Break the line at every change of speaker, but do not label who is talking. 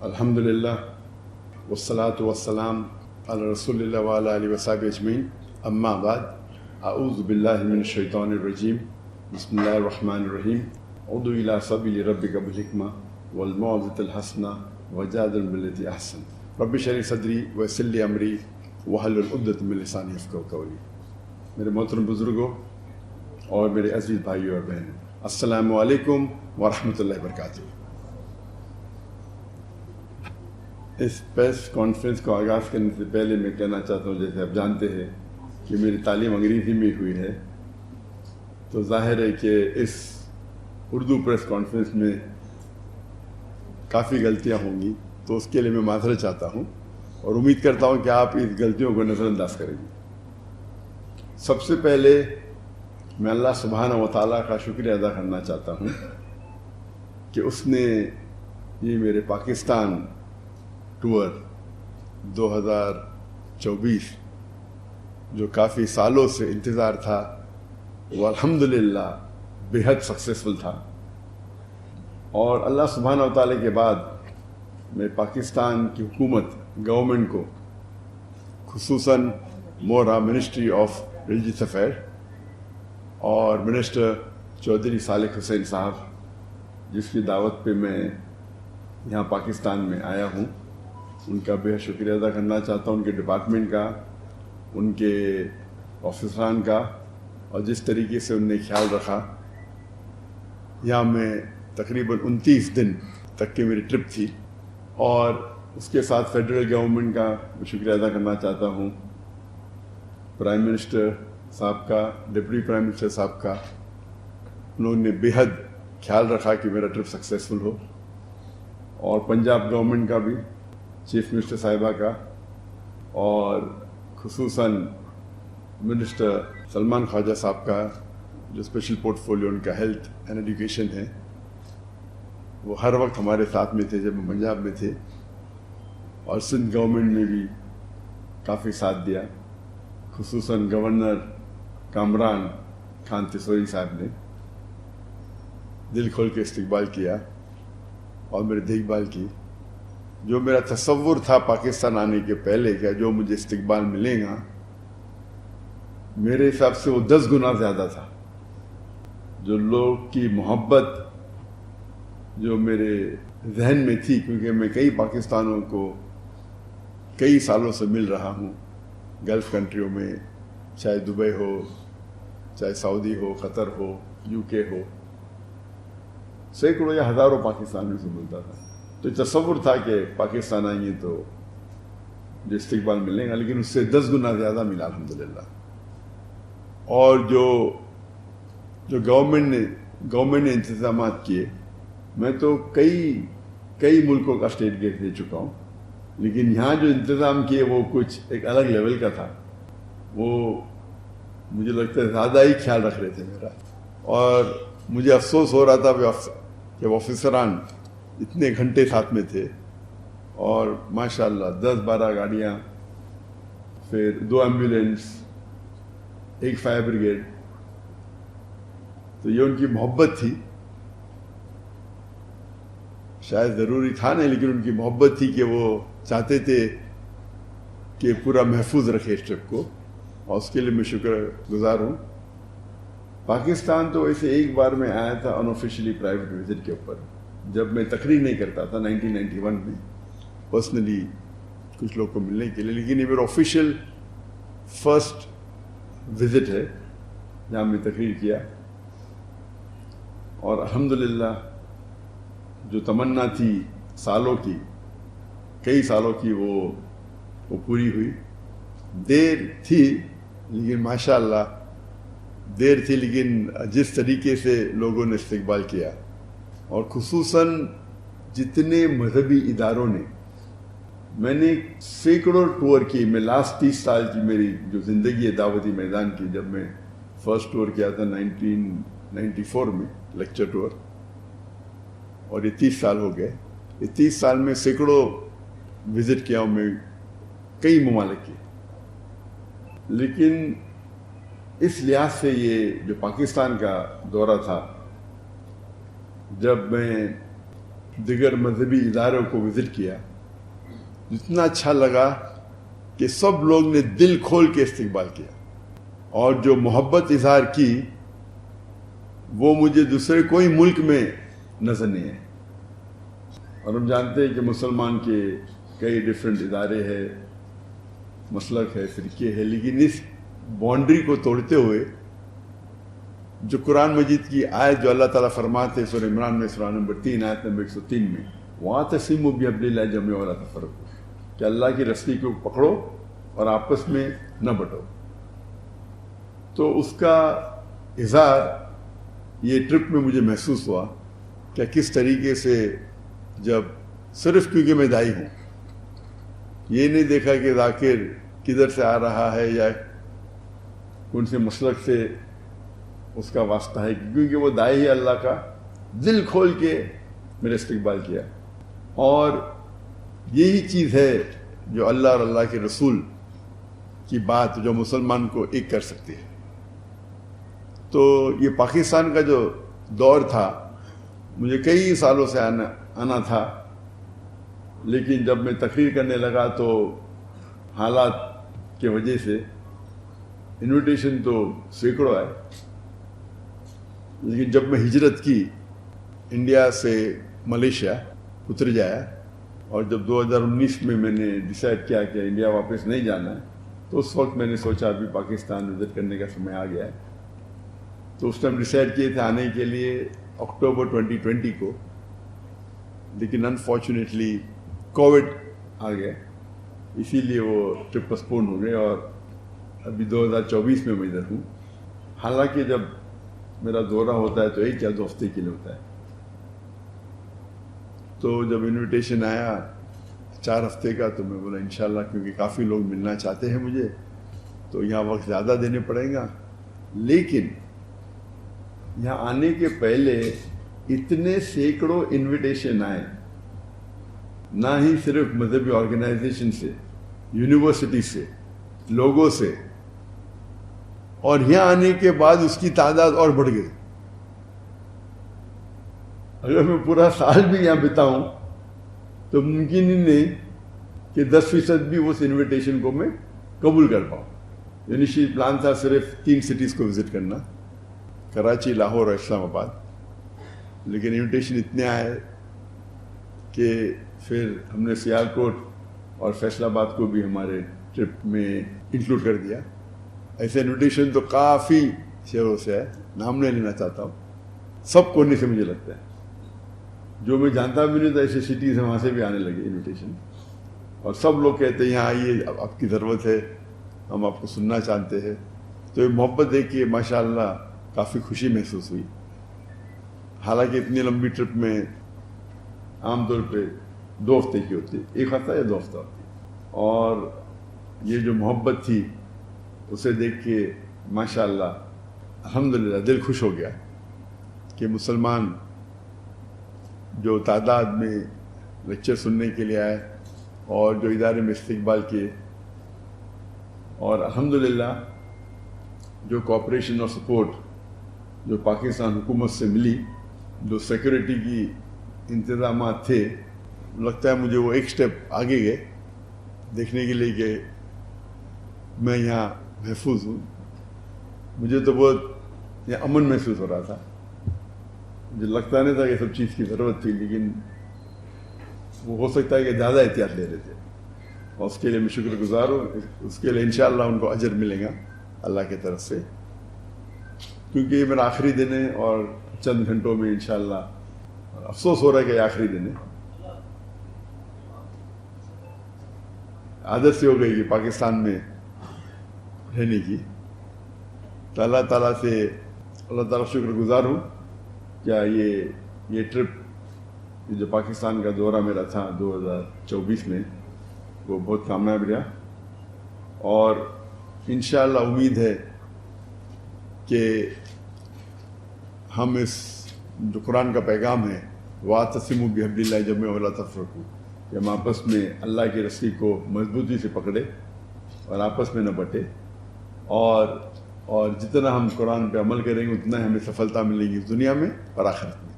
الحمدللہ والصلاة والسلام علی رسول اللہ وعلی آلہ وصحبہ اجمعین، اما بعد، اعوذ باللہ من الشیطان الرجیم، بسم اللہ الرحمن الرحیم، ادع الی سبیل ربک بالحکمہ والموعظۃ الحسنہ وجادل باللتی احسن، رب اشرح لی صدری ویسر لی امری واحلل عقدۃ من لسانی یفقہوا قولی۔ میرے محترم بزرگوں اور میرے عزیز بھائیوں اور بہنوں، السلام علیکم ورحمۃ اللہ وبرکاتہ۔ اس پریس کانفرنس کو آغاز کرنے سے پہلے میں کہنا چاہتا ہوں، جیسے آپ جانتے ہیں کہ میری تعلیم انگریزی میں ہوئی ہے، تو ظاہر ہے کہ اس اردو پریس کانفرنس میں کافی غلطیاں ہوں گی، تو اس کے لیے میں معذرت چاہتا ہوں اور امید کرتا ہوں کہ آپ اس غلطیوں کو نظر انداز کریں گے۔ سب سے پہلے میں اللہ سبحانہ و تعالیٰ کا شکریہ ادا کرنا چاہتا ہوں کہ اس نے یہ میرے پاکستان ٹور 2024 جو کافی سالوں سے انتظار تھا، وہ الحمدللہ بے حد سکسیسفل تھا، اور اللہ سبحانہ و تعالیٰ کے بعد میں پاکستان کی حکومت گورنمنٹ کو، خصوصاً مورا منسٹری آف ریلیجیس افیئر اور منسٹر چودھری صالح حسین صاحب، جس کی دعوت پہ میں یہاں پاکستان میں آیا ہوں، ان کا بے حد شکریہ ادا کرنا چاہتا ہوں، ان کے ڈپارٹمنٹ کا، ان کے آفیسران کا، اور جس طریقے سے ان نے خیال رکھا۔ یہاں میں تقریباً 29 دن تک کی میری ٹرپ تھی، اور اس کے ساتھ فیڈرل گورنمنٹ کا میں شکریہ ادا کرنا چاہتا ہوں، پرائم منسٹر صاحب کا، ڈپٹی پرائم منسٹر صاحب کا۔ انہوں نے بے حد خیال رکھا کہ میرا ٹرپ سکسیسفل ہو، اور پنجاب گورنمنٹ کا بھی، چیف منسٹر صاحبہ کا، اور خصوصاً منسٹر سلمان خواجہ صاحب کا، جو اسپیشل پورٹ فولیو ان کا ہیلتھ اینڈ ایجوکیشن ہے۔ وہ ہر وقت ہمارے ساتھ میں تھے جب ہم پنجاب میں تھے، اور سندھ گورنمنٹ میں بھی کافی ساتھ دیا، خصوصاً گورنر کامران خان تیسوری صاحب نے دل کھول کے استقبال کیا اور میری دیکھ بھال کی۔ جو میرا تصور تھا پاکستان آنے کے پہلے کہ جو مجھے استقبال ملے گا، میرے حساب سے وہ 10 گنا زیادہ تھا۔ جو لوگ کی محبت جو میرے ذہن میں تھی، کیونکہ میں کئی پاکستانوں کو کئی سالوں سے مل رہا ہوں، گلف کنٹریوں میں، چاہے دبئی ہو، چاہے سعودی ہو، قطر ہو، UK ہو، سینکڑوں یا ہزاروں پاکستانیوں سے ملتا تھا۔ تو تصور تھا کہ پاکستان آئیں گے تو جو استقبال ملے گا، لیکن اس سے 10 گنا زیادہ ملا الحمدللہ۔ اور جو گورنمنٹ نے انتظامات کیے، میں تو کئی ملکوں کا اسٹیٹ گیٹ دے چکا ہوں، لیکن یہاں جو انتظام کیے وہ کچھ ایک الگ لیول کا تھا۔ وہ مجھے لگتا ہے زیادہ ہی خیال رکھ رہے تھے میرا، اور مجھے افسوس ہو رہا تھا کہ آفیسران اتنے گھنٹے ساتھ میں تھے، اور ماشاءاللہ 10-12 گاڑیاں، پھر 2 ایمبولینس، 1 فائر بریگیڈ۔ تو یہ ان کی محبت تھی، شاید ضروری تھا نہیں، لیکن ان کی محبت تھی کہ وہ چاہتے تھے کہ پورا محفوظ رکھے اس ٹرپ کو، اور اس کے لیے میں شکر گزار ہوں۔ پاکستان تو ویسے ایک بار میں آیا تھا ان آفیشلی پرائیویٹ وزٹ کے اوپر، جب میں تقریر نہیں کرتا تھا 1991 میں، پرسنلی کچھ لوگ کو ملنے کے لیے، لیکن یہ میرا آفیشیل فرسٹ وزٹ ہے جہاں میں تقریر کیا، اور الحمدللہ جو تمنا تھی کئی سالوں کی وہ پوری ہوئی۔ دیر تھی لیکن ماشاءاللہ دیر تھی، لیکن جس طریقے سے لوگوں نے استقبال کیا، اور خصوصاً جتنے مذہبی اداروں نے، میں نے سینکڑوں ٹور کی، میں لاسٹ 30 سال کی میری جو زندگی ہے دعوتی میدان کی، جب میں فرسٹ ٹور کیا تھا 1994 میں، لیکچر ٹور، اور یہ 30 سال ہو گئے۔ یہ 30 سال میں سینکڑوں وزٹ کیا ہوں میں، کئی ممالک کی، لیکن اس لحاظ سے یہ جو پاکستان کا دورہ تھا، جب میں دیگر مذہبی اداروں کو وزٹ کیا، اتنا اچھا لگا کہ سب لوگ نے دل کھول کے استقبال کیا، اور جو محبت اظہار کی وہ مجھے دوسرے کوئی ملک میں نظر نہیں ہے۔ اور ہم جانتے ہیں کہ مسلمان کے کئی ڈفرینٹ ادارے ہیں، مسلک ہے، فرقے ہے، لیکن اس باؤنڈری کو توڑتے ہوئے جو قرآن مجید کی آیت جو اللہ تعالیٰ فرماتے ہیں سورہ عمران میں سورہ نمبر 3 آیت نمبر 103 میں، وَاعْتَصِمُوا بِحَبْلِ اللَّهِ جَمِيعًا وَلَا تَفَرَّقُوا، کہ اللہ کی رسی کو پکڑو اور آپس میں نہ بٹو۔ تو اس کا اظہار یہ ٹرپ میں مجھے محسوس ہوا کہ کس طریقے سے، جب صرف کیونکہ میں دائی ہوں، یہ نہیں دیکھا کہ ذاکر کدھر سے آ رہا ہے یا کون سے مسلک سے اس کا واسطہ ہے، کیونکہ وہ دائی ہے اللہ کا، دل کھول کے میرے استقبال کیا۔ اور یہی چیز ہے جو اللہ اور اللہ کے رسول کی بات جو مسلمان کو ایک کر سکتی ہے۔ تو یہ پاکستان کا جو دور تھا، مجھے کئی سالوں سے آنا تھا، لیکن جب میں تقریر کرنے لگا تو حالات کی وجہ سے انویٹیشن تو سینکڑوں آئے، لیکن جب میں ہجرت کی انڈیا سے ملیشیا اتر جایا، اور جب 2019 میں نے ڈیسائیڈ کیا کہ انڈیا واپس نہیں جانا ہے، تو اس وقت میں نے سوچا ابھی پاکستان وزٹ کرنے کا سمے آ گیا ہے۔ تو اس ٹائم ڈیسائیڈ کیے تھے آنے کے لیے اکتوبر 2020 کو، لیکن انفارچونیٹلی کووڈ آ گیا، اسی لیے وہ ٹرپ پسپون ہو گئے، اور ابھی 2024 میں ادھر ہوں۔ حالانکہ جب میرا دورہ ہوتا ہے تو 1 یا 2 ہفتے کے لیے ہوتا ہے۔ تو جب انویٹیشن آیا 4 ہفتے کا، تو میں بولا انشاءاللہ، کیونکہ کافی لوگ ملنا چاہتے ہیں مجھے، تو یہاں وقت زیادہ دینے پڑیں گا۔ لیکن یہاں آنے کے پہلے اتنے سینکڑوں انویٹیشن آئے، نہ ہی صرف مذہبی آرگنائزیشن سے، یونیورسٹی سے، لوگوں سے، اور یہاں آنے کے بعد اس کی تعداد اور بڑھ گئی۔ اگر میں پورا سال بھی یہاں بتاؤں تو ممکن ہی نہیں کہ 10% بھی اس انویٹیشن کو میں قبول کر پاؤں۔ انیشیل پلان تھا صرف 3 سٹیز کو وزٹ کرنا، کراچی، لاہور اور اسلام آباد، لیکن انویٹیشن اتنے آئے کہ پھر ہم نے سیالکوٹ اور فیصل آباد کو بھی ہمارے ٹرپ میں انکلوڈ کر دیا۔ ایسے انویٹیشن تو کافی شہروں سے ہے، نام نہیں لینا چاہتا ہوں، سب کونے سے مجھے لگتا ہے، جو میں جانتا بھی نہیں تھا ایسے سٹیز ہیں وہاں سے بھی آنے لگے انویٹیشن، اور سب لوگ کہتے ہیں یہاں آئیے، آپ کی ضرورت ہے، ہم آپ کو سننا چاہتے ہیں۔ تو یہ محبت دیکھ کے ماشاءاللہ کافی خوشی محسوس ہوئی۔ حالانکہ اتنی لمبی ٹرپ میں عام طور پہ 2 ہفتے کی ہوتی ہے، 1 ہفتہ یا 2 ہفتہ ہوتی ہے، اور یہ جو محبت تھی اسے دیکھ کے ماشاءاللہ الحمدللہ دل خوش ہو گیا کہ مسلمان جو تعداد میں لیکچر سننے کے لیے آئے اور جو ادارے میں استقبال کیے، اور الحمدللہ جو کوآپریشن اور سپورٹ جو پاکستان حکومت سے ملی، جو سیکورٹی کی انتظامات تھے، لگتا ہے مجھے وہ ایک سٹیپ آگے گئے دیکھنے کے لیے کہ میں یہاں محفوظ ہوں۔ مجھے تو بہت یہ امن محسوس ہو رہا تھا، مجھے لگتا نہیں تھا کہ سب چیز کی ضرورت تھی، لیکن وہ ہو سکتا ہے کہ زیادہ احتیاط لے رہے تھے، اور اس کے لیے میں شکر گزار ہوں۔ اس کے لیے انشاءاللہ ان کو اجر ملے گا اللہ کی طرف سے، کیونکہ یہ میرا آخری دن ہے، اور چند گھنٹوں میں انشاءاللہ افسوس ہو رہا ہے کہ یہ آخری دن ہے۔ عادت سے ہو گئی کہ پاکستان میں رہنے کی، تو اللہ تعالیٰ سے اللہ تعالیٰ شکر گزار ہوں کیا یہ ٹرپ جو پاکستان کا دورہ میرا تھا 2024 میں، وہ بہت کامیاب رہا، اور انشاءاللہ امید ہے کہ ہم اس جو قرآن کا پیغام ہے وَاعْتَصِمُوا بِحَبْلِ اللَّهِ جَمِيعًا وَلَا تَفَرَّقُوا، کہ ہم آپس میں اللہ کی رسی کو مضبوطی سے پکڑے اور آپس میں نہ بٹے، اور جتنا ہم قرآن پہ عمل کریں گے اتنا ہمیں سفلتا ملے گی اس دنیا میں اور آخرت میں۔